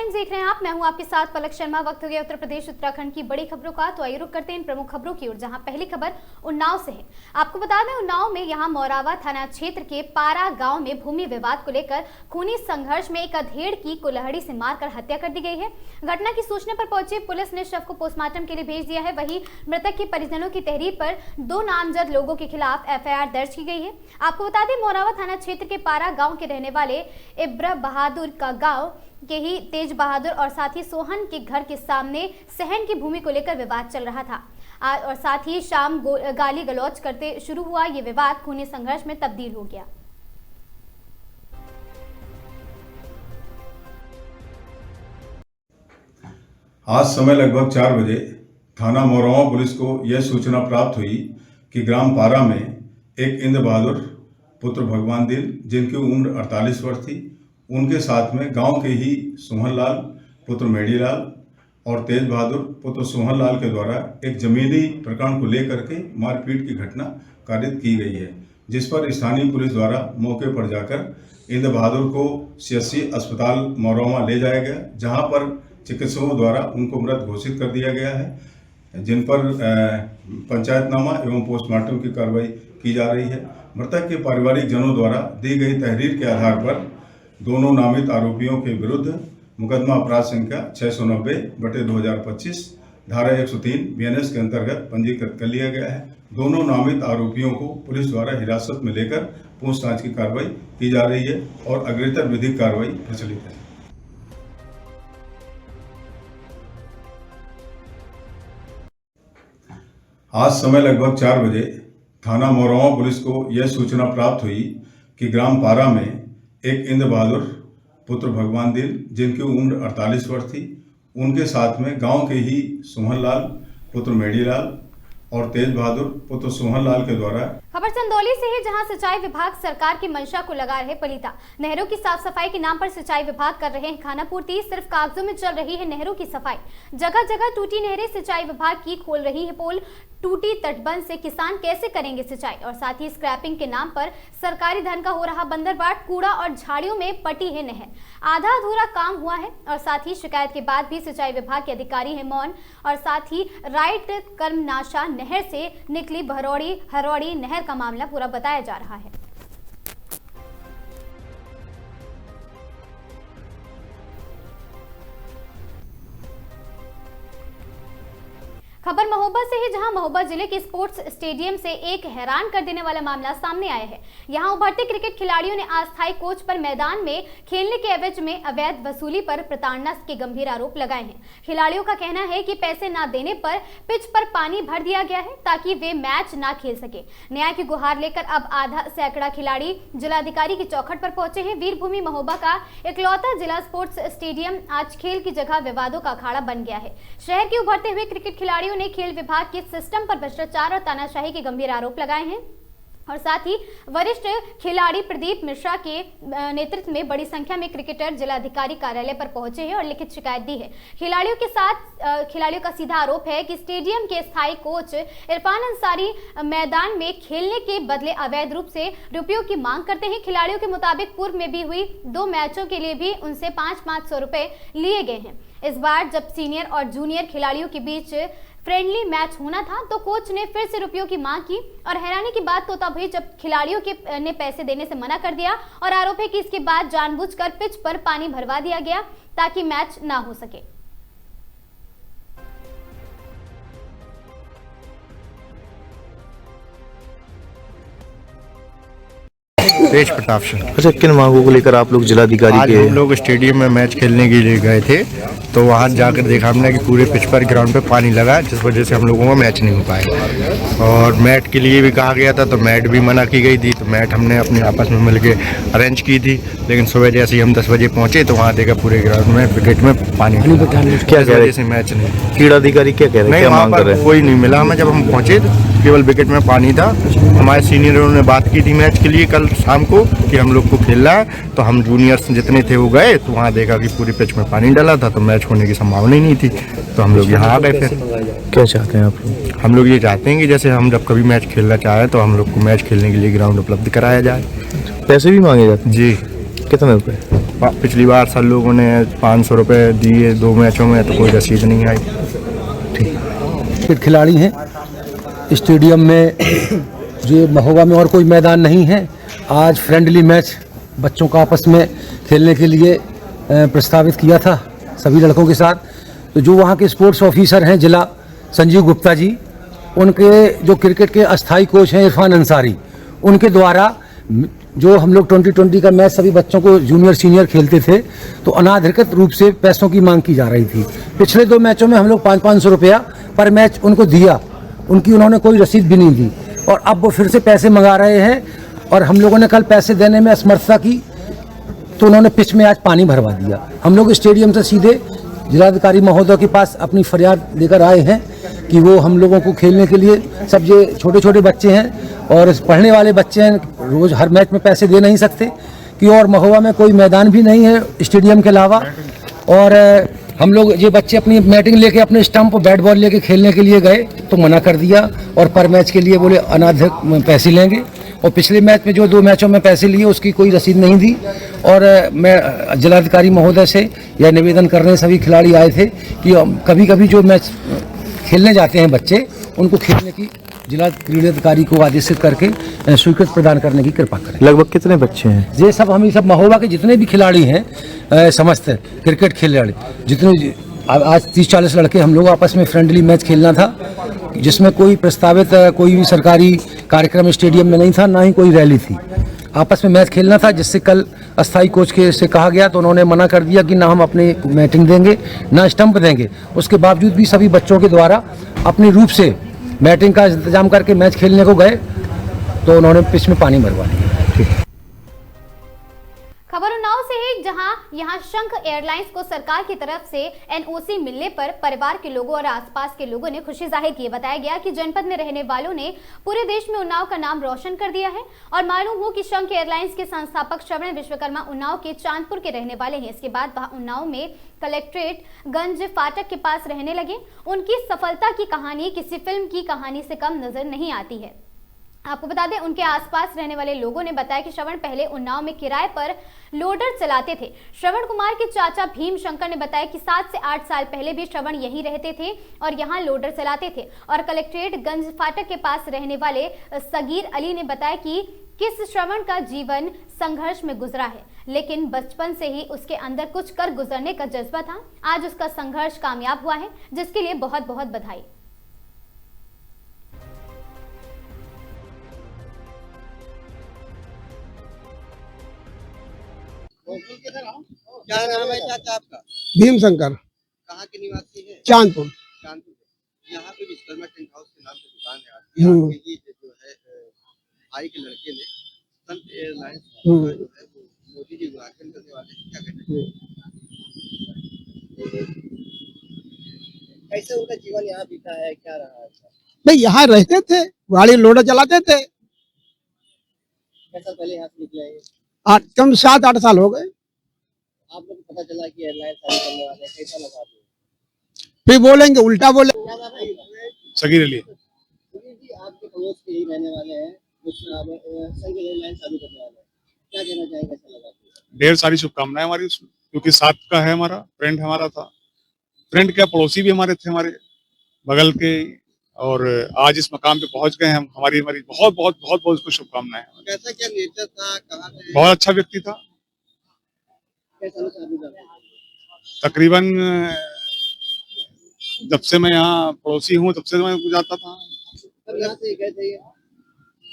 Times देख रहे हैं आप। मैं हूं आपके साथ पलक शर्मा। वक्त हो गया उत्तर प्रदेश उत्तराखंड की बड़ी खबरों का, तो आइए रुक करते हैं इन प्रमुख खबरों की ओर, जहां पहली खबर उन्नाव से है। आपको बता दें, उन्नाव में यहां मोरावा थाना क्षेत्र के पारा गांव में भूमि विवाद को लेकर खूनी संघर्ष में एक अधेड़ की कुल्हाड़ी से मारकर हत्या कर दी गई है। घटना की सूचना पर पहुंची पुलिस ने शव को पोस्टमार्टम के लिए भेज दिया है। वहीं मृतक के परिजनों की तहरीर पर 2 नामजद लोगों के खिलाफ FIR दर्ज की गई है। आपको बता दें, मोरावा थाना क्षेत्र के पारा गाँव के रहने वाले इब्रा बहादुर का गाँव के ही तेज बहादुर और साथी सोहन के घर के सामने सहन की भूमि को लेकर विवाद चल रहा था और साथ ही शाम गाली गलौज करते शुरू हुआ ये विवाद खूनी संघर्ष में तब्दील हो गया। आज समय लगभग 4 बजे थाना मोरावा पुलिस को यह सूचना प्राप्त हुई कि ग्राम पारा में एक इंद्र बहादुर पुत्र भगवान दिल, जिनकी उम्र 48 वर्ष थी, उनके साथ में गांव के ही सोहनलाल पुत्र मेढ़ीलाल और तेज बहादुर पुत्र सोहनलाल के द्वारा एक जमीनी प्रकरण को लेकर के मारपीट की घटना कारित की गई है, जिस पर स्थानीय पुलिस द्वारा मौके पर जाकर इंद्र बहादुर को CSC अस्पताल मोरावा ले जाया गया, जहां पर चिकित्सकों द्वारा उनको मृत घोषित कर दिया गया है, जिन पर पंचायतनामा एवं पोस्टमार्टम की कार्रवाई की जा रही है। मृतक के पारिवारिक जनों द्वारा दी गई तहरीर के आधार पर दोनों नामित आरोपियों के विरुद्ध मुकदमा अपराध संख्या 690/2025 धारा 103 BNS के अंतर्गत पंजीकृत कर लिया गया है। दोनों नामित आरोपियों को पुलिस द्वारा हिरासत में लेकर पूछताछ की कार्रवाई की जा रही है और अग्रेतर विधिक कार्रवाई प्रचलित है। आज समय लगभग 4 बजे थाना मोरावा पुलिस को यह सूचना प्राप्त हुई कि ग्राम पारा में एक इंद्र बहादुर पुत्र भगवान दिल, जिनकी उम्र 48 वर्ष थी, उनके साथ में गांव के ही सोहनलाल पुत्र मेढ़ीलाल और तेज बहादुर पुत्र सोहनलाल के द्वारा। खबर चंदौली से है, जहां सिंचाई विभाग सरकार की मंशा को लगा रहे पलीता। नहरों की साफ सफाई के नाम पर सिंचाई विभाग कर रहे हैं खाना पूर्ति। सिर्फ कागजों में चल रही है नहरों की सफाई। जगह जगह टूटी नहरें सिंचाई विभाग की खोल रही है पोल। टूटी तटबंध से किसान कैसे करेंगे सिंचाई? और साथ ही स्क्रैपिंग के नाम पर सरकारी धन का हो रहा बंदरबाट। कूड़ा और झाड़ियों में पटी है नहर। आधा अधूरा काम हुआ है और साथ ही शिकायत के बाद भी सिंचाई विभाग के अधिकारी है मौन। और साथ ही राइट कर्मनाशा नहर से निकली बहरौड़ी हरौड़ी नहर का मामला पूरा बताया जा रहा है। खबर महोबा से है, जहां महोबा जिले के स्पोर्ट्स स्टेडियम से एक हैरान कर देने वाला मामला सामने आया है। यहां उभरते क्रिकेट खिलाड़ियों ने अस्थायी कोच पर मैदान में खेलने के एवज में अवैध वसूली पर प्रताड़ना के गंभीर आरोप लगाए हैं। खिलाड़ियों का कहना है कि पैसे न देने पर पिच पर पानी भर दिया गया है ताकि वे मैच न खेल सके। न्याय की गुहार लेकर अब आधा सैकड़ा खिलाड़ी जिलाधिकारी की चौखट पर पहुंचे हैं। वीरभूमि महोबा का इकलौता जिला स्पोर्ट्स स्टेडियम आज खेल की जगह विवादों का अखाड़ा बन गया है। शहर के उभरते हुए क्रिकेट खिलाड़ियों ने खेल विभाग के सिस्टम पर भ्रष्टाचार और तानाशाही के गंभीर आरोप लगाए हैं और साथ ही वरिष्ठ खिलाड़ी प्रदीप मिश्रा के नेतृत्व में बड़ी संख्या में क्रिकेटर जिलाधिकारी कार्यालय पर पहुंचे हैं और लिखित शिकायत दी है। खिलाड़ियों का सीधा आरोप है कि स्टेडियम के स्थायी कोच इरफान अंसारी मैदान में खेलने के बदले अवैध रूप से रुपयों की मांग करते हैं। खिलाड़ियों के मुताबिक पूर्व में भी हुई 2 मैचों के लिए भी उनसे 500 रुपए लिए गए हैं। इस बार जब सीनियर और जूनियर खिलाड़ियों के बीच फ्रेंडली मैच होना था तो कोच ने फिर से रुपयों की मांग की और हैरानी की बात तो तब हुई जब खिलाड़ियों ने पैसे देने से मना कर दिया और आरोप है कि इसके बाद जानबूझकर पिच पर पानी भरवा दिया गया ताकि मैच ना हो सके। तेज प्रताप सिंह। अच्छा, किन मांगों को लेकर आप लोग जिलाधिकारी के? हम लोग स्टेडियम में मैच खेलने के लिए गए थे, तो वहाँ जाकर देखा हमने कि पूरे पिच पर ग्राउंड पे पानी लगा, जिस वजह से हम लोगों का मैच नहीं हो पाया। और मैट के लिए भी कहा गया था, तो मैट भी मना की गई थी। तो मैट हमने अपने आपस में मिलके अरेंज की थी, लेकिन सुबह जैसे ही हम 10 बजे पहुँचे तो वहाँ देखा पूरे ग्राउंड में विकेट में पानी क्या कह रहे से मैच नहीं। क्रीड़ाधिकारी क्या कह रहे हैं? वहाँ पर कोई नहीं मिला हमें। जब हम पहुँचे केवल विकेट में पानी था। हमारे सीनियरों ने बात की थी मैच के लिए कल शाम को कि हम लोग को खेलना है, तो हम जूनियर्स जितने थे वो गए, तो वहाँ देखा कि पूरी पिच में पानी डाला था, तो मैच होने की संभावना ही नहीं थी। तो हम लोग यहाँ आ गए। फिर क्या चाहते हैं आप लोग? हम लोग ये चाहते हैं कि जैसे हम जब कभी मैच खेलना चाहें तो हम लोग को मैच खेलने के लिए ग्राउंड उपलब्ध कराया जाए। पैसे भी मांगे जाते हैं जी। कितने रुपए? पिछली बार सब लोगों ने 500 रुपये दिए 2 मैचों में, तो कोई रसीद नहीं आई। क्रिकेट खिलाड़ी हैं। स्टेडियम में जो महोबा में और कोई मैदान नहीं है, आज फ्रेंडली मैच बच्चों का आपस में खेलने के लिए प्रस्तावित किया था सभी लड़कों के साथ। तो जो वहाँ के स्पोर्ट्स ऑफिसर हैं जिला, संजीव गुप्ता जी, उनके जो क्रिकेट के अस्थाई कोच हैं इरफान अंसारी, उनके द्वारा जो हम लोग 2020 का मैच सभी बच्चों को जूनियर सीनियर खेलते थे, तो अनाधिकृत रूप से पैसों की मांग की जा रही थी। पिछले 2 मैचों में हम लोग 500-500 रुपया पर मैच उनको दिया, उन्होंने कोई रसीद भी नहीं दी, और अब वो फिर से पैसे मंगा रहे हैं। और हम लोगों ने कल पैसे देने में असमर्थता की, तो उन्होंने पिच में आज पानी भरवा दिया। हम लोग स्टेडियम से सीधे जिलाधिकारी महोदय के पास अपनी फरियाद लेकर आए हैं कि वो हम लोगों को खेलने के लिए, सब ये छोटे छोटे बच्चे हैं और पढ़ने वाले बच्चे हैं, रोज़ हर मैच में पैसे दे नहीं सकते, कि और महोबा में कोई मैदान भी नहीं है स्टेडियम के अलावा। और हम लोग ये बच्चे अपनी मैटिंग लेके, अपने स्टंप बैट बॉल लेके खेलने के लिए गए तो मना कर दिया, और पर मैच के लिए बोले अनाधिकृत पैसे लेंगे। और पिछले मैच में जो 2 मैचों में पैसे लिए उसकी कोई रसीद नहीं दी। और मैं जिलाधिकारी महोदय से यह निवेदन करने सभी खिलाड़ी आए थे कि कभी कभी जो मैच खेलने जाते हैं बच्चे, उनको खेलने की जिला क्रीड़ाधिकारी को आदेशित करके स्वीकृति प्रदान करने की कृपा करें। लगभग कितने बच्चे हैं? ये सब हम सब महोबा के जितने भी खिलाड़ी हैं, समस्त क्रिकेट खिलाड़ी जितने, आज 30-40 लड़के हम लोग आपस में फ्रेंडली मैच खेलना था, जिसमें कोई प्रस्तावित कोई भी सरकारी कार्यक्रम स्टेडियम में नहीं था, ना ही कोई रैली थी। आपस में मैच खेलना था, जिससे कल अस्थाई कोच के से कहा गया, तो उन्होंने मना कर दिया कि ना हम अपने मैटिंग देंगे ना स्टंप देंगे। उसके बावजूद भी सभी बच्चों के द्वारा अपने रूप से मैटिंग का इंतजाम करके मैच खेलने को गए, तो उन्होंने पिच में पानी भरवा दिया। खबर उन्नाव से है, जहां यहां शंख एयरलाइंस को सरकार की तरफ से एनओसी मिलने पर परिवार के लोगों और आसपास के लोगों ने खुशी जाहिर की। बताया गया कि जनपद में रहने वालों ने पूरे देश में उन्नाव का नाम रोशन कर दिया है। और मालूम हो कि शंख एयरलाइंस के संस्थापक श्रवण विश्वकर्मा उन्नाव के चांदपुर के रहने वाले हैं। इसके बाद वह उन्नाव में कलेक्ट्रेट गंज फाटक के पास रहने लगे। उनकी सफलता की कहानी किसी फिल्म की कहानी से कम नजर नहीं आती है। आपको बता दें, उनके आसपास रहने वाले लोगों ने बताया कि श्रवण पहले उन्नाव में किराए पर लोडर चलाते थे। श्रवण कुमार के चाचा भीम शंकर ने बताया कि 7 से 8 साल पहले भी श्रवण यहीं रहते थे और यहां लोडर चलाते थे। और कलेक्ट्रेट गंज फाटक के पास रहने वाले सगीर अली ने बताया कि किस श्रवण का जीवन संघर्ष में गुजरा है, लेकिन बचपन से ही उसके अंदर कुछ कर गुजरने का जज्बा था। आज उसका संघर्ष कामयाब हुआ है, जिसके लिए बहुत बहुत बधाई। क्या नाम है चाचा आपका? भीम शंकर। कहाँ के निवासी है? चांदपुर। चांदपुर। यहाँ पे विश्वकर्मा टेंट हाउस के नाम से दुकान है आपकी। आपके ये जो है भाई के लड़के ने संत एयरलाइंस जो है वो मोदी जी उद्घाटन करने वाले हैं, क्या कहते हैं? कैसे उनका जीवन यहाँ बीता है, क्या रहा है? भाई यहाँ रहते थे, गाड़ी लोडर चलाते थे। कैसा पहले यहाँ से निकले? कम 7-8 साल हो गए। आप लोग को पता चला कि एयरलाइन चालू करने वाले हैं, कैसा लगा आपको? फिर बोलेंगे उल्टा बोले। सगीर अली। जी, आपके पड़ोस के ही रहने वाले हैं, संघ एयरलाइन चालू करने वाले हैं, क्या कहना चाहेंगे, कैसा लगा आपको? ढेर सारी शुभकामनाएं हमारी उसमें, क्योंकि साथ का है हमारा फ्रेंड, हमारा था फ्रेंड, क्या पड़ोसी भी हमारे थे, हमारे बगल के। और आज इस मकाम पे पहुंच गए हम, हमारी बहुत बहुत बहुत बहुत उसको शुभकामनाएं। कैसा क्या नेचर था, कहाँ से? बहुत अच्छा व्यक्ति था। कैसा शादी का? तकरीबन जब से मैं यहाँ पड़ोसी हूँ तब से मैं जाता था। अब यहाँ से गए थे?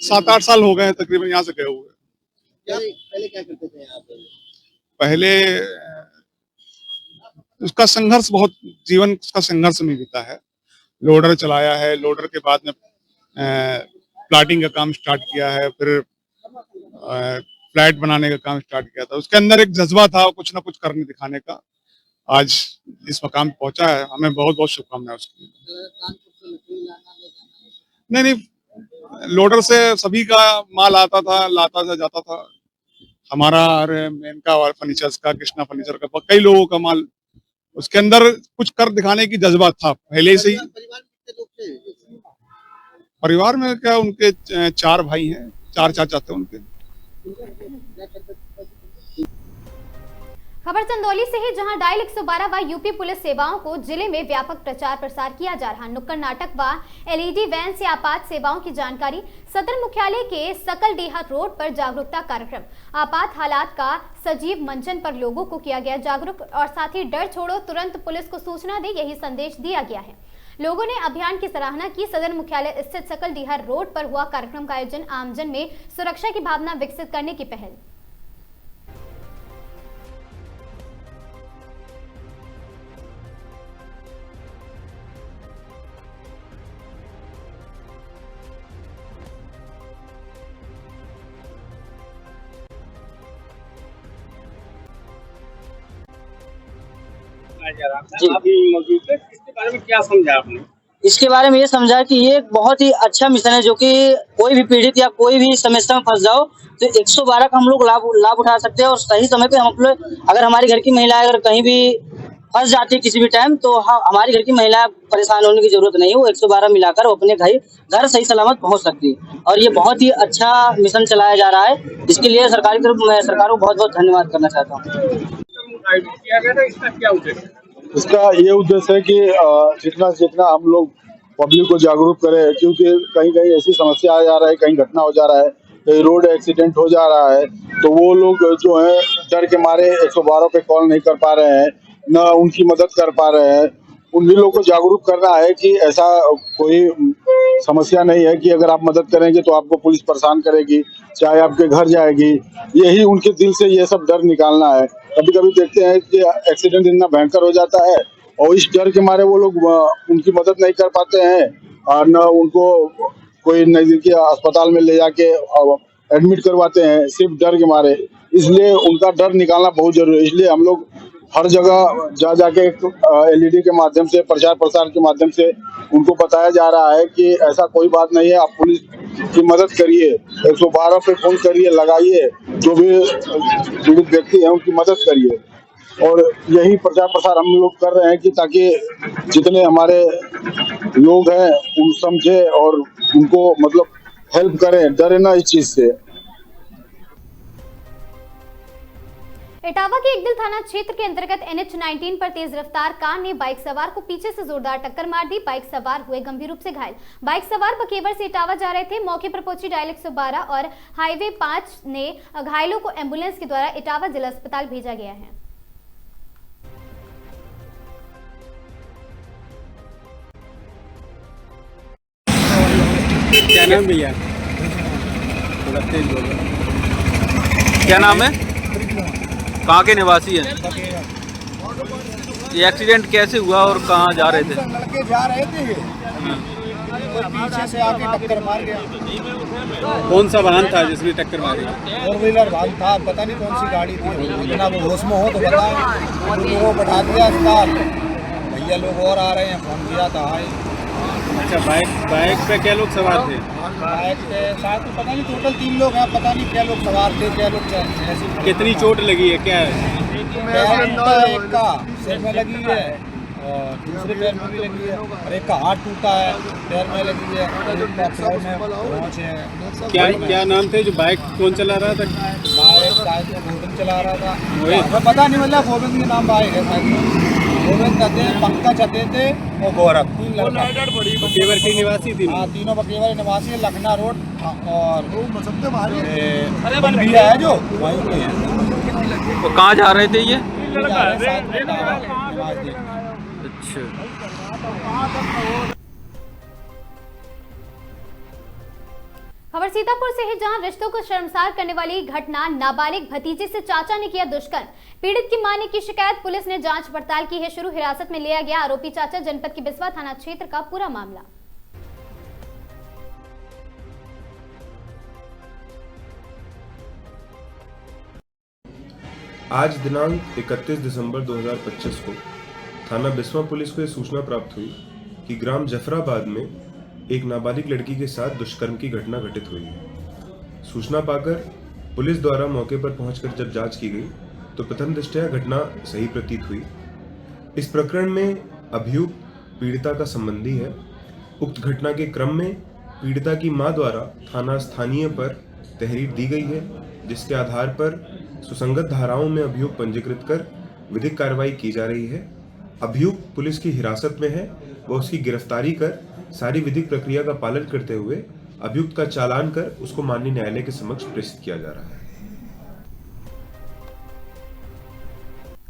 7-8 साल हो गए तकरीबन यहाँ से गए हुए। पहले क्या करते थे यहाँ पे? पहले उसका संघर्ष, बहुत जीवन उसका संघर्ष में बीता है। लोडर चलाया है, लोडर के बाद में प्लाटिंग का काम स्टार्ट किया है, फिर फ्लैट बनाने का काम स्टार्ट किया था। उसके अंदर एक जज्बा था कुछ ना कुछ करने दिखाने का। आज इस मकाम पे पहुंचा है, हमें बहुत बहुत शुभकामनाएं उसकी। नहीं, लोडर से सभी का माल आता था, लाता था, जाता था। हमारा मेनका और फर्नीचर्स का, कृष्णा फर्नीचर का, कई लोगों का माल, उसके अंदर कुछ कर दिखाने की जज्बा था पहले से ही। परिवार में क्या, उनके 4 भाई हैं, 4 चाचा थे उनके। खबर चंदौली से है, जहां डायल 112 व यूपी पुलिस सेवाओं को जिले में व्यापक प्रचार प्रसार किया जा रहा। नुक्कड़ नाटक व एलईडी वैन से आपात सेवाओं की जानकारी, सदर मुख्यालय के सकलडीहा रोड पर जागरूकता कार्यक्रम, आपात हालात का सजीव मंचन पर लोगों को किया गया जागरूक और साथ ही डर छोड़ो, तुरंत पुलिस को सूचना दे, यही संदेश दिया गया है। लोगों ने अभियान की सराहना की। सदर मुख्यालय स्थित सकलडीहा रोड पर हुआ कार्यक्रम का आयोजन आमजन में सुरक्षा की भावना विकसित करने की पहल। इसके बारे में क्या समझा आपने? इसके बारे में ये समझा कि ये एक बहुत ही अच्छा मिशन है, जो कि कोई भी पीड़ित या कोई भी समस्या में फंस जाओ तो 112 का हम लोग लाभ उठा सकते हैं और सही समय पे हम लोग, अगर हमारी घर की महिला अगर कहीं भी फंस जाती है किसी भी टाइम, तो हमारी घर की महिला परेशान होने की जरूरत नहीं है। वो 112 मिलाकर वो अपने घर सही सलामत पहुंच सकती है और ये बहुत ही अच्छा मिशन चलाया जा रहा है। इसके लिए सरकार की तरफ मैं सरकार को बहुत बहुत धन्यवाद करना चाहता हूँ। किया गया था, इसका क्या उद्देश्य? इसका ये उद्देश्य है कि जितना हम लोग पब्लिक को जागरूक करें, क्योंकि कहीं कहीं ऐसी समस्या आ जा रहा है, कहीं घटना हो जा रहा है, कहीं रोड एक्सीडेंट हो जा रहा है, तो वो लोग जो है डर के मारे 112 पे कॉल नहीं कर पा रहे हैं, न उनकी मदद कर पा रहे हैं। उन भी लोग को जागरूक करना है कि ऐसा कोई समस्या नहीं है कि अगर आप मदद करेंगे तो आपको पुलिस परेशान करेगी, चाहे आपके घर जाएगी। यही उनके दिल से ये सब डर निकालना है। कभी कभी देखते हैं कि एक्सीडेंट इतना भयंकर हो जाता है और इस डर के मारे वो लोग उनकी मदद नहीं कर पाते हैं और न उनको कोई नजदीकी अस्पताल में ले जाके एडमिट करवाते हैं, सिर्फ डर के मारे। इसलिए उनका डर निकालना बहुत जरूरी है। इसलिए हम लोग हर जगह जाके एलईडी के माध्यम से, प्रचार प्रसार के माध्यम से उनको बताया जा रहा है कि ऐसा कोई बात नहीं है, आप पुलिस की मदद करिए, 112 पे फोन करिए, लगाइए, जो भी पीड़ित व्यक्ति है उनकी मदद करिए। और यही प्रचार प्रसार हम लोग कर रहे हैं कि ताकि जितने हमारे लोग हैं उन समझे और उनको मतलब हेल्प करें, डरे ना इस चीज से। इटावा के एकदिल थाना क्षेत्र के अंतर्गत NH-19 पर तेज रफ्तार कार ने बाइक सवार को पीछे से जोरदार टक्कर मार दी। बाइक सवार हुए गंभीर रूप से घायल। बाइक सवार बकेवर से इटावा जा रहे थे। मौके पर पहुंची डायल 112 और हाईवे 5 ने घायलों को एम्बुलेंस के द्वारा इटावा जिला अस्पताल भेजा गया है। क्या नाम भैया? थोड़ा तेज बोलो। क्या नाम है? कहाँ के निवासी हैं? ये एक्सीडेंट कैसे हुआ और कहाँ जा रहे थे? लड़के जा रहे थे, पीछे से आके टक्कर मार गया। कौन सा वाहन था जिसने टक्कर मारी? 4 व्हीलर वाहन था, पता नहीं कौन सी गाड़ी थी। इतना वो होश में हो तो बताओ। लोगों को बैठा दिया अस्पताल, भैया लोग और आ रहे हैं, फोन किया था आए। अच्छा, बाइक पे क्या लोग सवार थे? बाइक पे साथ में पता नहीं, टोटल 3 लोग हैं, पता नहीं क्या लोग सवार थे, क्या लोग ऐसी। कितनी चोट लगी है? क्या है? एक का सिर में लगी है और दूसरे पैर में भी लगी है और एक का हाथ टूटा है, पैर में लगी है, एक का पैर में पहुंच है। क्या नाम थे? जो बाइक कौन चला रहा था? बाइक शायद गोविंद चला रहा था, हमें पता नहीं, मतलब गोविंद के नाम बाइक है शायद। गोविंद थे, पंकज थे और गौरव, 3 लड़का। बकेवर के निवासी थी? हाँ, तीनों बकेवर निवासी है, लखना रोड और बलबिया है जो वहीं पे है। वो कहाँ जा रहे थे ये? अच्छा। खबर सीतापुर से है, जहां रिश्तों को शर्मसार करने वाली घटना, नाबालिग भतीजे से चाचा ने किया दुष्कर्म। पीड़ित की मां ने की शिकायत, पुलिस ने जांच पड़ताल की है शुरू। हिरासत में लिया गया आरोपी चाचा। जनपद की बिस्वा थाना क्षेत्र का पूरा मामला। आज दिनांक 31 दिसंबर 2025 को थाना बिस्वा पुलिस को यह सूचना प्राप्त हुई कि ग्राम जफराबाद में एक नाबालिग लड़की के साथ दुष्कर्म की घटना घटित हुई है। सूचना पाकर पुलिस द्वारा मौके पर पहुंचकर जब जांच की गई तो प्रथम दृष्टया घटना सही प्रतीत हुई। इस प्रकरण में अभियुक्त पीड़िता का संबंधी है। उक्त घटना के क्रम में पीड़िता की मां द्वारा थाना स्थानीय पर तहरीर दी गई है, जिसके आधार पर सुसंगत धाराओं में अभियुक्त पंजीकृत कर विधिक कार्रवाई की जा रही है। अभियुक्त पुलिस की हिरासत में है व उसकी गिरफ्तारी कर सारी विधिक प्रक्रिया का पालन करते हुए अभियुक्त का चालान कर उसको माननीय न्यायालय के समक्ष प्रेषित किया जा रहा है।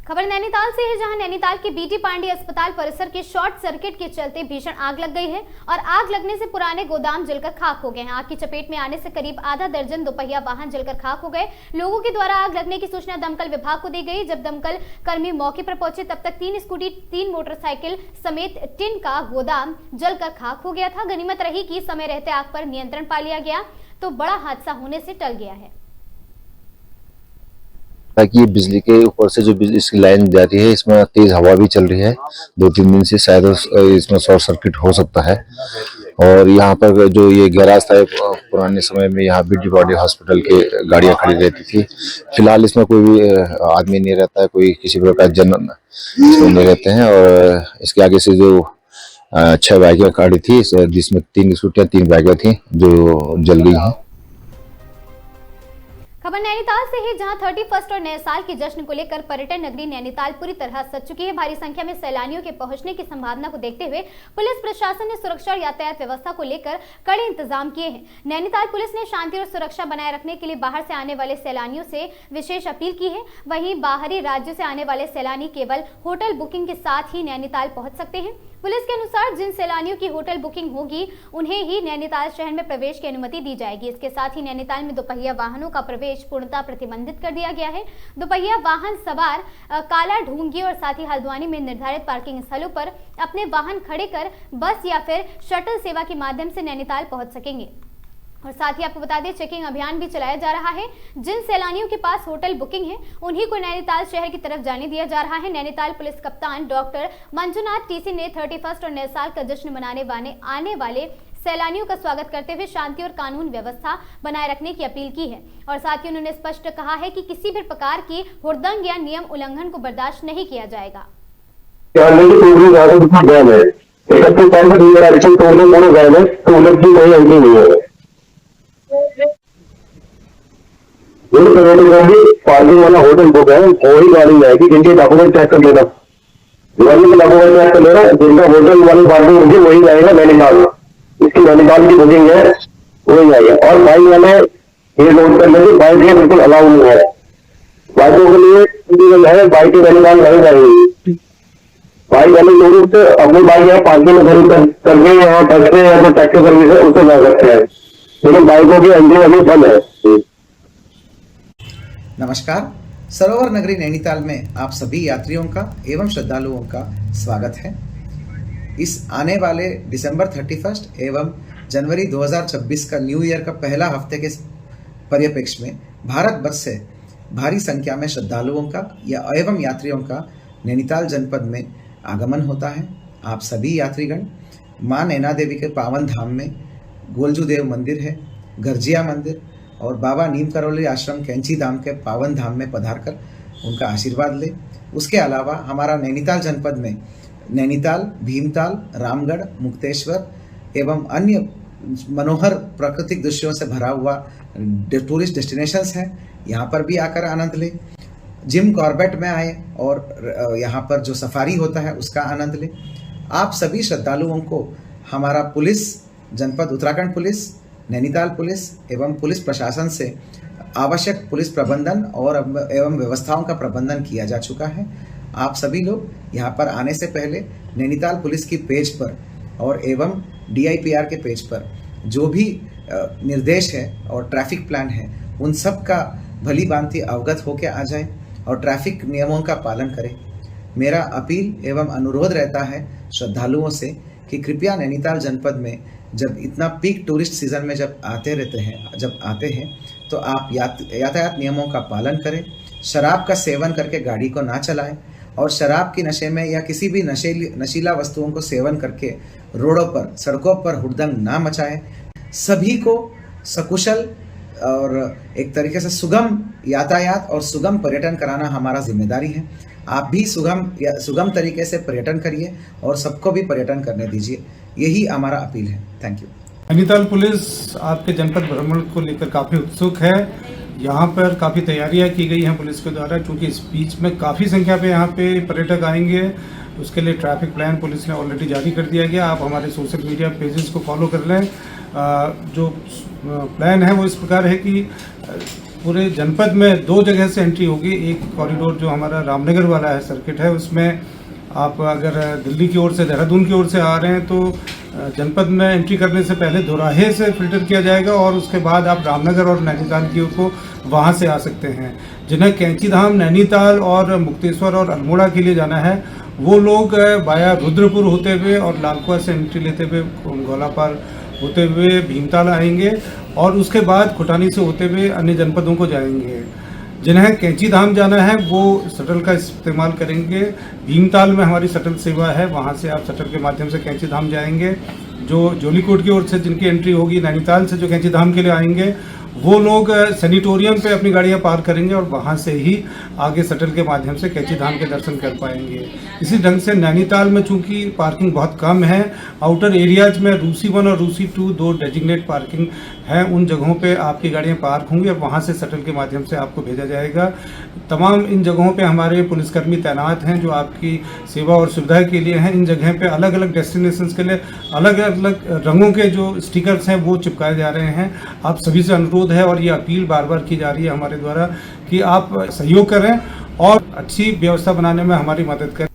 खबर नैनीताल से है, जहां नैनीताल के बीटी पांडे अस्पताल परिसर के शॉर्ट सर्किट के चलते भीषण आग लग गई है और आग लगने से पुराने गोदाम जलकर खाक हो गए हैं। आग की चपेट में आने से करीब आधा दर्जन दोपहिया वाहन जलकर खाक हो गए। लोगों के द्वारा आग लगने की सूचना दमकल विभाग को दी गई। जब दमकल कर्मी मौके पर पहुंचे तब तक 3 स्कूटी 3 मोटरसाइकिल समेत टिन का गोदाम जलकर खाक हो गया था। गनीमत रही कि समय रहते आग पर नियंत्रण पा लिया गया तो बड़ा हादसा होने से टल गया है। ताकि ये बिजली के ऊपर से जो बिजली की लाइन जा रही है, इसमें तेज हवा भी चल रही है। 2-3 दिन से शायद इसमें शॉर्ट सर्किट हो सकता है। और यहाँ पर जो ये गैराज था, पुराने समय में यहाँ बीटी पांडे हॉस्पिटल के गाड़ियाँ खड़ी रहती थी। फिलहाल इसमें कोई भी आदमी नहीं रहता है, कोई किसी प्रकार जन इसमें नहीं रहते हैं। और इसके आगे से जो 6 बाइकें खड़ी थी, जिसमें 3 स्कूटियाँ 3 बाइकें थी जो जल गई हैं। खबर नैनीताल से है, जहां 31 और नए साल के जश्न को लेकर पर्यटन नगरी नैनीताल पूरी तरह सज चुकी है। भारी संख्या में सैलानियों के पहुंचने की संभावना को देखते हुए पुलिस प्रशासन ने सुरक्षा और यातायात व्यवस्था को लेकर कड़े इंतजाम किए हैं। नैनीताल पुलिस ने शांति और सुरक्षा बनाए रखने के लिए बाहर से आने वाले सैलानियों से विशेष अपील की है। वहीं बाहरी राज्यों से आने वाले सैलानी केवल होटल बुकिंग के साथ ही नैनीताल पहुँच सकते हैं। पुलिस के अनुसार जिन सैलानियों की होटल बुकिंग होगी उन्हें ही नैनीताल शहर में प्रवेश की अनुमति दी जाएगी। इसके साथ ही नैनीताल में दोपहिया वाहनों का प्रवेश पूर्णतः प्रतिबंधित कर दिया गया है। दोपहिया वाहन सवार काला ढूंगी और साथ ही हल्द्वानी में निर्धारित पार्किंग स्थलों पर अपने वाहन खड़े कर बस या फिर शटल सेवा के माध्यम से नैनीताल पहुंच सकेंगे। और साथ ही आपको बता दें, चेकिंग अभियान भी चलाया जा रहा है। जिन सैलानियों के पास होटल बुकिंग है उन्हीं को नैनीताल शहर की तरफ जाने दिया जा रहा है। नैनीताल पुलिस कप्तान डॉक्टर मंजुनाथ टीसी ने 31 और नए साल का जश्न मनाने आने वाले सैलानियों का स्वागत करते हुए शांति और कानून व्यवस्था बनाए रखने की अपील की है। और साथ ही उन्होंने स्पष्ट कहा है कि किसी भी प्रकार की हुड़दंग या नियम उल्लंघन को बर्दाश्त नहीं किया जाएगा। पार्किंग वाला होटल बुक है, वही गाड़ी जाएगी जिनके डॉक्यूमेंट चेक कर लेना, डॉक्यूमेंट चेक कर लेना, जिनका होटल वाली पार्किंग होगी वही जाएगा नैनीताल। इसकी नैनीताल की बुकिंग है वही जाएगा। और बाइक वाले ये नोट कर लेंगे, बाइक ये बिल्कुल अलाउ नहीं है। बाइकों के लिए है, बाइक नैनीताल नहीं जाएगी। बाइक वाले लोग अपनी बाइक यहाँ पार्किंग में खरीद करके यहाँ बस में या तो टैक्सी सर्विस है उससे जा सकते हैं, लेकिन बाइकों की एंट्री अभी बंद है। नमस्कार, सरोवर नगरी नैनीताल में आप सभी यात्रियों का एवं श्रद्धालुओं का स्वागत है। इस आने वाले दिसंबर 31 एवं जनवरी 2026 का न्यू ईयर का पहला हफ्ते के परिप्रेक्ष्य में भारत वर्ष से भारी संख्या में श्रद्धालुओं का एवं यात्रियों का नैनीताल जनपद में आगमन होता है। आप सभी यात्रीगण मां नैना देवी के पावन धाम में गोलजू देव मंदिर है, गर्जिया मंदिर और बाबा नीम करौली आश्रम कैंची धाम के पावन धाम में पधारकर उनका आशीर्वाद ले। उसके अलावा हमारा नैनीताल जनपद में नैनीताल, भीमताल, रामगढ़, मुक्तेश्वर एवं अन्य मनोहर प्राकृतिक दृश्यों से भरा हुआ टूरिस्ट डेस्टिनेशंस हैं, यहाँ पर भी आकर आनंद ले। जिम कॉर्बेट में आए और यहाँ पर जो सफारी होता है उसका आनंद ले। आप सभी श्रद्धालुओं को हमारा पुलिस, जनपद उत्तराखंड पुलिस, नैनीताल पुलिस एवं पुलिस प्रशासन से आवश्यक पुलिस प्रबंधन और एवं व्यवस्थाओं का प्रबंधन किया जा चुका है। आप सभी लोग यहाँ पर आने से पहले नैनीताल पुलिस की पेज पर और एवं DIPR के पेज पर जो भी निर्देश है और ट्रैफिक प्लान है उन सब का भली भांति अवगत होकर आ जाए और ट्रैफिक नियमों का पालन करें। मेरा अपील एवं अनुरोध रहता है श्रद्धालुओं से कि कृपया नैनीताल जनपद में जब इतना पीक टूरिस्ट सीजन में जब आते हैं तो आप यातायात नियमों का पालन करें, शराब का सेवन करके गाड़ी को ना चलाएं और शराब की नशे में या किसी भी नशीला वस्तुओं को सेवन करके रोडों पर, सड़कों पर हुड़दंग ना मचाएं। सभी को सकुशल और एक तरीके से सुगम यातायात और सुगम पर्यटन कराना हमारा जिम्मेदारी है। आप भी सुगम तरीके से पर्यटन करिए और सबको भी पर्यटन करने दीजिए, यही हमारा अपील है। Thank you. नैनीताल पुलिस आपके जनपद भ्रमण को लेकर काफ़ी उत्सुक है। यहाँ पर काफ़ी तैयारियाँ की गई हैं पुलिस के द्वारा, क्योंकि इस बीच में काफ़ी संख्या पे यहाँ पे पर्यटक आएंगे। उसके लिए ट्रैफिक प्लान पुलिस ने ऑलरेडी जारी कर दिया गया। आप हमारे सोशल मीडिया पेजेस को फॉलो कर लें। जो प्लान है वो इस प्रकार है कि पूरे जनपद में 2 जगह से एंट्री होगी। एक कॉरिडोर जो हमारा रामनगर वाला है सर्किट है, उसमें आप अगर दिल्ली की ओर से, देहरादून की ओर से आ रहे हैं तो जनपद में एंट्री करने से पहले दोराहे से फिल्टर किया जाएगा और उसके बाद आप रामनगर और नैनीताल की ओर को वहाँ से आ सकते हैं। जिन्हें कैंची धाम, नैनीताल और मुक्तेश्वर और अल्मोड़ा के लिए जाना है वो लोग बाया रुद्रपुर होते हुए और लालकुआ से एंट्री लेते हुए गोलापार होते हुए भीमताल आएंगे और उसके बाद खुटानी से होते हुए अन्य जनपदों को जाएंगे। जिन्हें कैंची धाम जाना है वो शटल का इस्तेमाल करेंगे। भीमताल में हमारी शटल सेवा है, वहाँ से आप शटल के माध्यम से कैंची धाम जाएंगे। जो जोलीकोट की ओर से जिनकी एंट्री होगी, नैनीताल से जो कैंची धाम के लिए आएंगे वो लोग सैनिटोरियम पे अपनी गाड़ियां पार्क करेंगे और वहां से ही आगे शटल के माध्यम से कैंची धाम के दर्शन कर पाएंगे। इसी ढंग से नैनीताल में चूंकि पार्किंग बहुत कम है, आउटर एरियाज में रूसी 1 और रूसी 2 2 डेजिग्नेट पार्किंग है, उन जगहों पे आपकी गाड़ियां पार्क होंगी और वहां से शटल के माध्यम से आपको भेजा जाएगा। तमाम इन जगहों पे हमारे पुलिसकर्मी तैनात हैं जो आपकी सेवा और सुविधा के लिए हैं। इन जगह पे अलग अलग डेस्टिनेशंस के लिए अलग अलग रंगों के जो स्टिकर्स हैं वो चिपकाए जा रहे हैं। आप सभी से अनुरोध है और ये अपील बार बार की जा रही है हमारे द्वारा कि आप सहयोग करें और अच्छी व्यवस्था बनाने में हमारी मदद करें।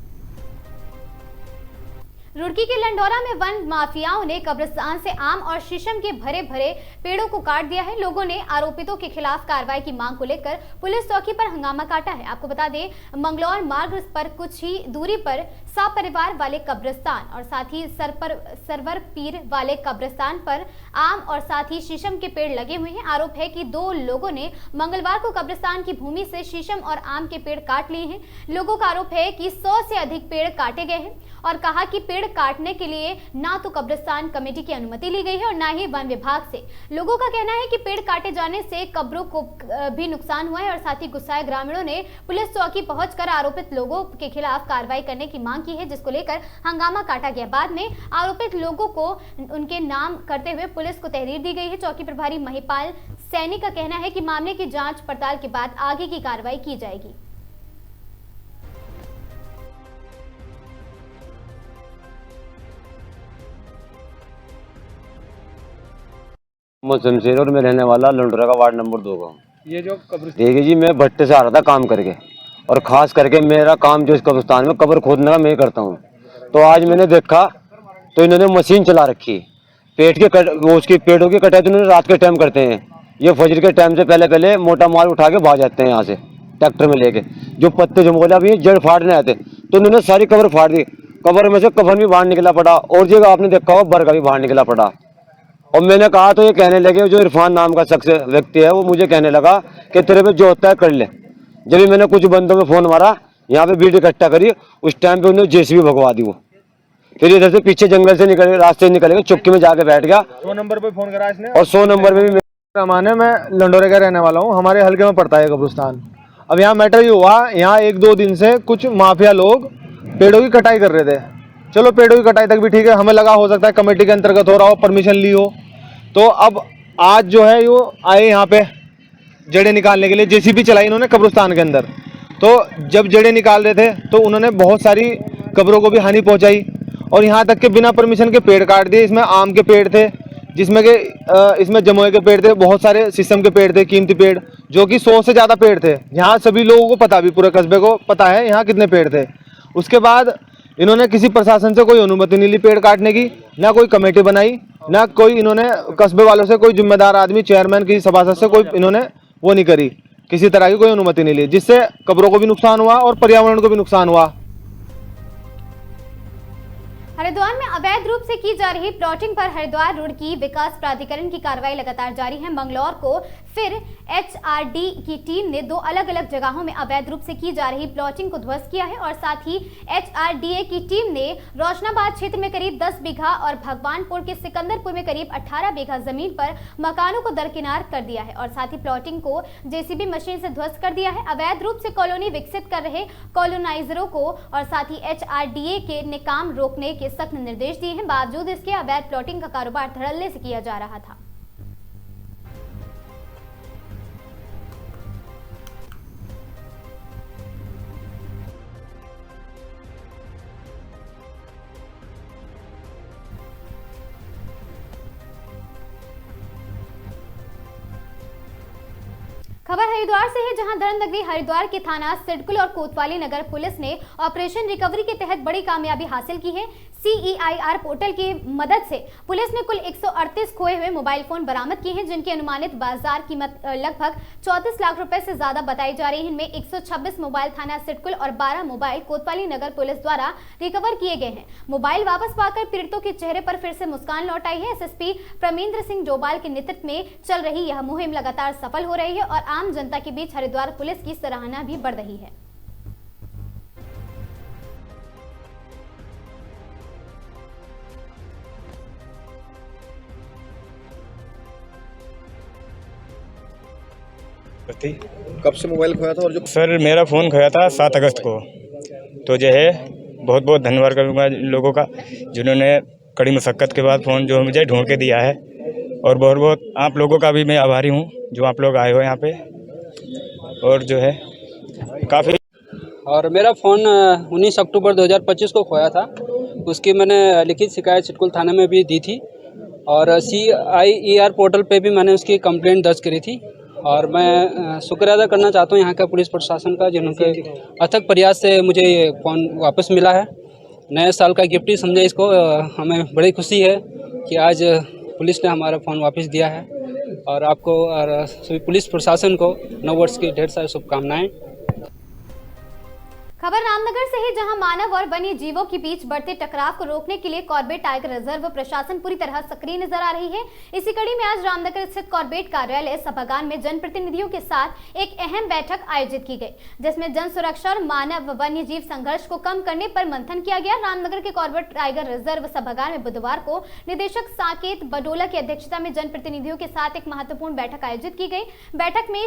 रुड़की के लंडौरा में वन माफियाओं ने कब्रिस्तान से आम और शीशम के भरे भरे पेड़ों को काट दिया है। लोगों ने आरोपितों के खिलाफ कार्रवाई की मांग को लेकर पुलिस चौकी पर हंगामा काटा है। आपको बता दें, मंगलौर मार्ग पर कुछ ही दूरी पर सा परिवार वाले कब्रिस्तान और साथ ही सरवर पीर वाले कब्रिस्तान पर आम और साथ ही शीशम के पेड़ लगे हुए हैं। आरोप है कि 2 लोगों ने मंगलवार को कब्रिस्तान की भूमि से शीशम और आम के पेड़ काट लिए हैं। लोगों का आरोप है कि 100 से अधिक पेड़ काटे गए हैं और कहा कि पेड़ काटने के लिए ना तो कब्रिस्तान कमेटी की अनुमति ली गई है और ना ही वन विभाग से। लोगों का कहना है कि पेड़ काटे जाने से कब्रों को भी नुकसान हुआ है और साथ ही गुस्साए ग्रामीणों ने पुलिस चौकी पहुंचकर आरोपित लोगों के खिलाफ कार्रवाई करने की मांग की है, जिसको लेकर हंगामा काटा गया। बाद में आरोपित लोगों को उनके नाम करते हुए पुलिस को तहरीर दी गई है। चौकी प्रभारी महिपाल सैनी का कहना है कि मामले की जांच पड़ताल के बाद आगे की कार्रवाई की जाएगी। मैं शमशेर और मैं रहने वाला लंडौरा का वार्ड नंबर 2 का हूँ। ये जो देखिए जी, मैं भट्टे से आ रहा था काम करके और खास करके मेरा काम जो इस कब्रिस्तान में कब्र खोदने का मैं करता हूँ। तो आज मैंने देखा तो इन्होंने मशीन चला रखी, उसकी पेड़ों की कटाई तो इन्होंने रात के टाइम करते हैं। ये फजर के टाइम से पहले मोटा माल उठा के भाग जाते हैं यहाँ से ट्रैक्टर में लेके। जो पत्ते जमोला भी जड़ फाड़ने आते तो इन्होंने सारी कब्र फाड़ दी। कब्र में से कफन भी बाहर निकला पड़ा और जगह आपने देखा हो बरगा भी बाहर निकला पड़ा। और मैंने कहा तो ये कहने लगे, जो इरफान नाम का शख्स व्यक्ति है वो मुझे कहने लगा कि तेरे पे जो होता है कर ले। जब भी मैंने कुछ बंदों में फोन मारा, यहाँ पे भीड़ इकट्ठा करी, उस टाइम पे उन्होंने जेसीबी भगवा दी। वो फिर इधर से पीछे जंगल से निकल रास्ते निकल गए, चुपके में जाके बैठ गया। 100 नंबर पे फोन करा इसने और 100 नंबर पे भी माने मैं लंडौरे का रहने वाला हूँ। हमारे हल्के में पड़ता है कब्रिस्तान। अब यहाँ मैटर ये हुआ, यहाँ 1-2 दिन से कुछ माफिया लोग पेड़ों की कटाई कर रहे थे। चलो पेड़ों की कटाई तक भी ठीक है, हमें लगा हो सकता है कमेटी के अंतर्गत हो रहा हो, परमिशन ली हो। तो अब आज जो है वो आए यहाँ पे जड़ें निकालने के लिए, जेसीबी चलाई इन्होंने कब्रिस्तान के अंदर। तो जब जड़ें निकाल रहे थे तो उन्होंने बहुत सारी कब्रों को भी हानि पहुंचाई और यहाँ तक के बिना परमिशन के पेड़ काट दिए। इसमें आम के पेड़ थे, जिसमें के इसमें जमोए के पेड़ थे, बहुत सारे शीशम के पेड़ थे, कीमती पेड़, जो कि 100 से ज़्यादा पेड़ थे। यहाँ सभी लोगों को पता, भी पूरे कस्बे को पता है यहाँ कितने पेड़ थे। उसके बाद इन्होंने किसी प्रशासन से कोई अनुमति नहीं ली पेड़ काटने की, ना कोई कमेटी बनाई, ना कोई इन्होंने कस्बे वालों से कोई जिम्मेदार आदमी, चेयरमैन की सभासद से कोई इन्होंने वो नहीं करी, किसी तरह की कोई अनुमति नहीं ली, जिससे कब्रों को भी नुकसान हुआ और पर्यावरण को भी नुकसान हुआ। हरिद्वार में अवैध रूप से की जा रही प्लॉटिंग पर हरिद्वार रुड़की विकास प्राधिकरण की कार्रवाई लगातार जारी है। मंगलौर को फिर एचआरडी की टीम ने 2 अलग अलग जगहों में अवैध रूप से की जा रही प्लॉटिंग को ध्वस्त किया है और साथ ही एचआरडीए की टीम ने रोशनाबाद क्षेत्र में करीब 10 बीघा और भगवानपुर के सिकंदरपुर में करीब 18 बीघा जमीन पर मकानों को दरकिनार कर दिया है और साथ ही प्लॉटिंग को जेसीबी मशीन से ध्वस्त कर दिया है। अवैध रूप से कॉलोनी विकसित कर रहे कॉलोनाइजरों को और साथ ही एचआरडीए के ने काम रोकने के सख्त निर्देश दिए हैं। बावजूद इसके अवैध प्लॉटिंग का कारोबार धड़ल्ले से किया जा रहा था। खबर हरिद्वार से है, जहां धर्म नगरी हरिद्वार के थाना सिडकुल और कोतवाली नगर पुलिस ने ऑपरेशन रिकवरी के तहत बड़ी कामयाबी हासिल की है। CEIR पोर्टल की मदद से पुलिस ने कुल 138 खोए हुए मोबाइल फोन बरामद किए हैं, जिनकी अनुमानित बाजार कीमत लगभग 34 लाख रुपए से ज्यादा बताई जा रही है। इनमें 126 मोबाइल थाना सिडकुल और 12 मोबाइल कोतवाली नगर पुलिस द्वारा रिकवर किए गए हैं। मोबाइल वापस पाकर पीड़ितों के चेहरे पर फिर से मुस्कान लौट आई है। SSP प्रमेंद्र सिंह डोभाल के नेतृत्व में चल रही यह मुहिम लगातार सफल हो रही है और आम जनता के बीच हरिद्वार पुलिस की सराहना भी बढ़ रही है। कब से मोबाइल खोया था और जो सर मेरा फ़ोन खोया था 7 अगस्त को। तो जो है बहुत बहुत धन्यवाद करूँगा लोगों का, जिन्होंने कड़ी मशक्क़त के बाद फ़ोन जो मुझे ढूंढ के दिया है। और बहुत बहुत आप लोगों का भी मैं आभारी हूँ जो आप लोग आए हो यहाँ पे। और जो है काफ़ी। और मेरा फ़ोन 19 अक्टूबर 2025 को खोया था। उसकी मैंने लिखित शिकायत सिडकुल थाने में भी दी थी और CEIR पोर्टल पे भी मैंने उसकी कंप्लेंट दर्ज करी थी। और मैं शुक्रिया अदा करना चाहता हूँ यहाँ का पुलिस प्रशासन का, जिनके अथक प्रयास से मुझे ये फ़ोन वापस मिला है। नए साल का गिफ्ट ही समझे इसको। हमें बड़ी खुशी है कि आज पुलिस ने हमारा फ़ोन वापस दिया है। और आपको और सभी पुलिस प्रशासन को नव वर्ष की ढेर सारी शुभकामनाएं। खबर रामनगर से है, जहां मानव और वन्य जीवों के बीच बढ़ते टकराव को रोकने के लिए कॉर्बेट टाइगर रिजर्व प्रशासन पूरी तरह सक्रिय नजर आ रही है। इसी कड़ी में आज रामनगर स्थित कॉर्बेट कार्यालय सभागार में जनप्रतिनिधियों के साथ एक अहम बैठक आयोजित की गई, जिसमें जन सुरक्षा और मानव वन्य जीव संघर्ष को कम करने पर मंथन किया गया। रामनगर के कॉर्बेट टाइगर रिजर्व सभागार में बुधवार को निदेशक साकेत बडोला की अध्यक्षता में जनप्रतिनिधियों के साथ एक महत्वपूर्ण बैठक आयोजित की गई। बैठक में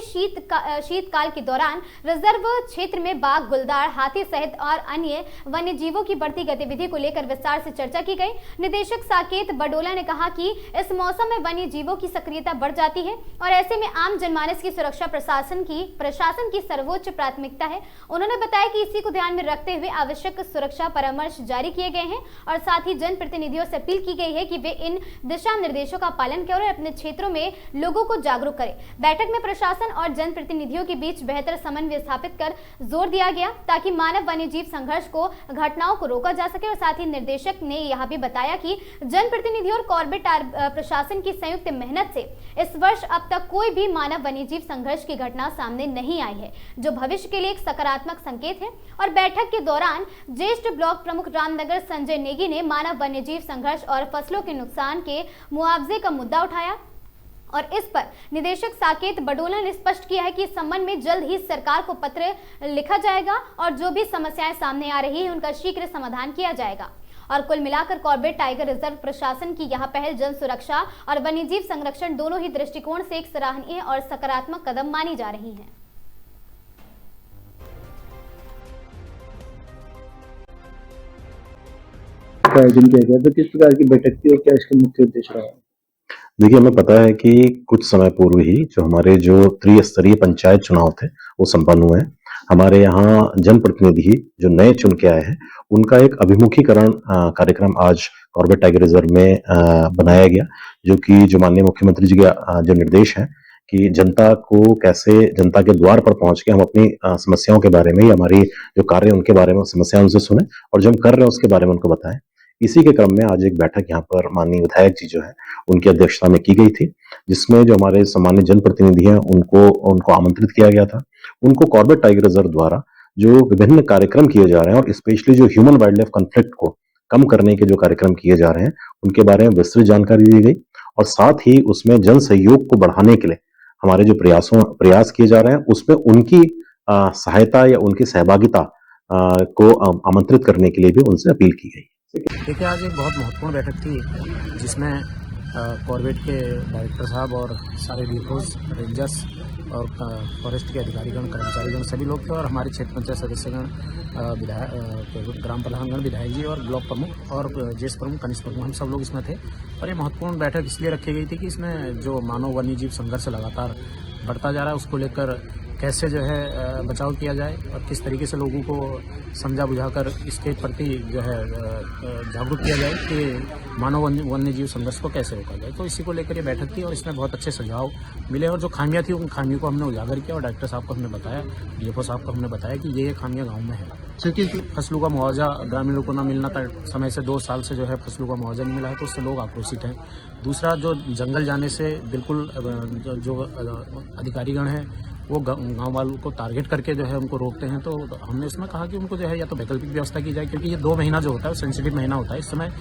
शीतकाल के दौरान रिजर्व क्षेत्र में बाघ, गुलदार, हाथी सहित और अन्य वन्य जीवों की बढ़ती गतिविधि को लेकर विस्तार से चर्चा की गई। निदेशक साकेत बडोला ने कहा कि इस मौसम में वन्य जीवों की सक्रियता बढ़ जाती है और ऐसे में आम जनमानस की सुरक्षा प्रशासन की सर्वोच्च प्राथमिकता है। उन्होंने बताया कि इसी को ध्यान में रखते हुए आवश्यक सुरक्षा परामर्श जारी किए गए हैं और साथ ही जनप्रतिनिधियों से अपील की गई है कि वे इन दिशा निर्देशों का पालन करें और अपने क्षेत्रों में लोगों को जागरूक करें। बैठक में प्रशासन और जनप्रतिनिधियों के बीच बेहतर समन्वय स्थापित कर जोर दिया गया ताकि मानव वन्य जीव संघर्ष को घटनाओं को रोका जा सके। और साथ ही निर्देशक ने यह भी बताया कि जनप्रतिनिधि और कॉर्बेट प्रशासन की संयुक्त मेहनत से इस वर्ष अब तक कोई भी मानव वन्य जीव संघर्ष की घटना सामने नहीं आई है, जो भविष्य के लिए एक सकारात्मक संकेत है। और बैठक के दौरान ज्येष्ठ ब्लॉक प्रमुख रामनगर संजय नेगी ने मानव वन्य जीव संघर्ष और फसलों के नुकसान के मुआवजे का मुद्दा उठाया और इस पर निदेशक साकेत बडोला ने स्पष्ट किया है कि इस संबंध में जल्द ही सरकार को पत्र लिखा जाएगा और जो भी समस्याएं सामने आ रही है उनका शीघ्र समाधान किया जाएगा। और कुल मिलाकर कॉर्बेट टाइगर रिजर्व प्रशासन की यह पहल जन सुरक्षा और वन्यजीव संरक्षण दोनों ही दृष्टिकोण से एक सराहनीय और सकारात्मक कदम मानी जा रही है। आयोजन किया गया तो किस प्रकार की बैठक थी और क्या इसका मुख्य उद्देश्य रहा? देखिए, हमें पता है कि कुछ समय पूर्व ही जो त्रिस्तरीय पंचायत चुनाव थे वो संपन्न हुए हैं। हमारे यहाँ जनप्रतिनिधि जो नए चुन के आए हैं उनका एक अभिमुखीकरण कार्यक्रम आज कॉर्बेट टाइगर रिजर्व में बनाया गया, जो कि जो माननीय मुख्यमंत्री जी के जो निर्देश हैं कि जनता को कैसे जनता के द्वार पर पहुंच के हम अपनी समस्याओं के बारे में या हमारी जो कार्य उनके बारे में समस्या उनसे सुने और जो हम कर रहे हैं उसके बारे में उनको बताएं। इसी के क्रम में आज एक बैठक यहाँ पर माननीय विधायक जी जो है उनकी अध्यक्षता में की गई थी, जिसमें जो हमारे सम्मानित जनप्रतिनिधि हैं उनको आमंत्रित किया गया था। उनको कॉर्बेट टाइगर रिजर्व द्वारा जो विभिन्न कार्यक्रम किए जा रहे हैं और स्पेशली जो ह्यूमन वाइल्ड लाइफ कॉन्फ्लिक्ट को कम करने के जो कार्यक्रम किए जा रहे हैं उनके बारे में विस्तृत जानकारी दी गई और साथ ही उसमें जन सहयोग को बढ़ाने के लिए हमारे जो प्रयास किए जा रहे हैं उसमें उनकी सहायता या उनकी सहभागिता को आमंत्रित करने के लिए भी उनसे अपील की गई। देखिए, आज एक बहुत महत्वपूर्ण बैठक थी जिसमें कॉर्बेट के डायरेक्टर साहब और सारे डिपोज, रेंजर्स और फॉरेस्ट के अधिकारीगण, कर्मचारीगण सभी लोग थे और हमारे क्षेत्र पंचायत सदस्यगण, विधायक, ग्राम प्रधानगण, विधायक जी और ब्लॉक प्रमुख और ज्येष्ठ प्रमुख, कनिष्ठ प्रमुख, हम सब लोग इसमें थे। और ये महत्वपूर्ण बैठक इसलिए रखी गई थी कि इसमें जो मानव वन्य जीव संघर्ष लगातार बढ़ता जा रहा है उसको लेकर कैसे जो है बचाव किया जाए और किस तरीके से लोगों को समझा बुझाकर इसके प्रति जो है जागरूक किया जाए कि मानव वन्य जीव संघर्ष को कैसे रोका जाए। तो इसी को लेकर ये बैठक थी और इसमें बहुत अच्छे सुझाव मिले और जो खामियां थी उन खामियों को हमने उजागर किया और डॉक्टर साहब को हमने बताया, डीएफओ साहब को हमने बताया कि ये खामियां गाँव में है। फसलों का मुआवजा ग्रामीणों को न मिलना था, समय से 2 साल से जो है फसलों का मुआवजा नहीं मिला है, तो उससे लोग आक्रोशित हैं। दूसरा, जो जंगल जाने से बिल्कुल जो अधिकारीगण हैं वो गांव वालों को टारगेट करके जो है उनको रोकते हैं। तो हमने इसमें कहा कि उनको जो है या तो वैकल्पिक व्यवस्था की जाए, क्योंकि ये 2 महीना जो होता है सेंसिटिव महीना होता है। इस समय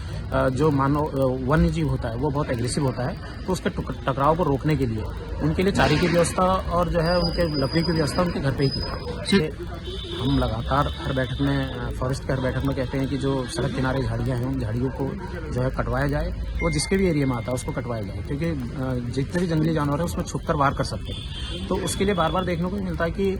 जो मानव वन्य जीव होता है वो बहुत एग्रेसिव होता है, तो उसके टकराव को रोकने के लिए उनके लिए चारे की व्यवस्था और जो है उनके लकड़ी की व्यवस्था उनके घर पे ही की। हम लगातार हर बैठक में, फॉरेस्ट के हर बैठक में कहते हैं कि जो सड़क किनारे झाड़ियाँ हैं उन झाड़ियों को जो है कटवाया जाए, वो जिसके भी एरिया में आता है उसको कटवाया जाए, क्योंकि जितने भी जंगली जानवर हैं उसमें छुपकर वार कर सकते हैं। तो उसके लिए बार बार देखने को मिलता है कि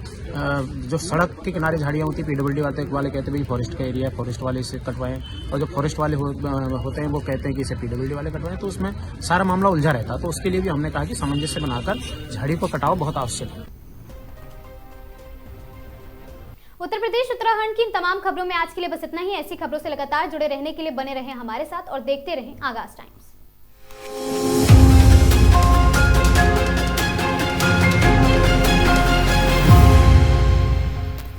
जो सड़क के किनारे झाड़ियाँ होती है, PWD वाले कहते हैं भाई फॉरेस्ट का एरिया है, फॉरेस्ट वाले इसे कटवाएं, और जो फॉरेस्ट वाले होते हैं वो कहते हैं कि इसे PWD वाले कटवाएं। तो उसमें सारा मामला उलझा रहता है। तो उसके लिए भी हमने कहा कि सामंजस्य बनाकर झाड़ी को कटाव बहुत आवश्यक है। उत्तर प्रदेश उत्तराखंड की इन तमाम खबरों में आज के लिए बस इतना ही। ऐसी खबरों से लगातार जुड़े रहने के लिए बने रहें हमारे साथ और देखते रहें आगाज टाइम्स।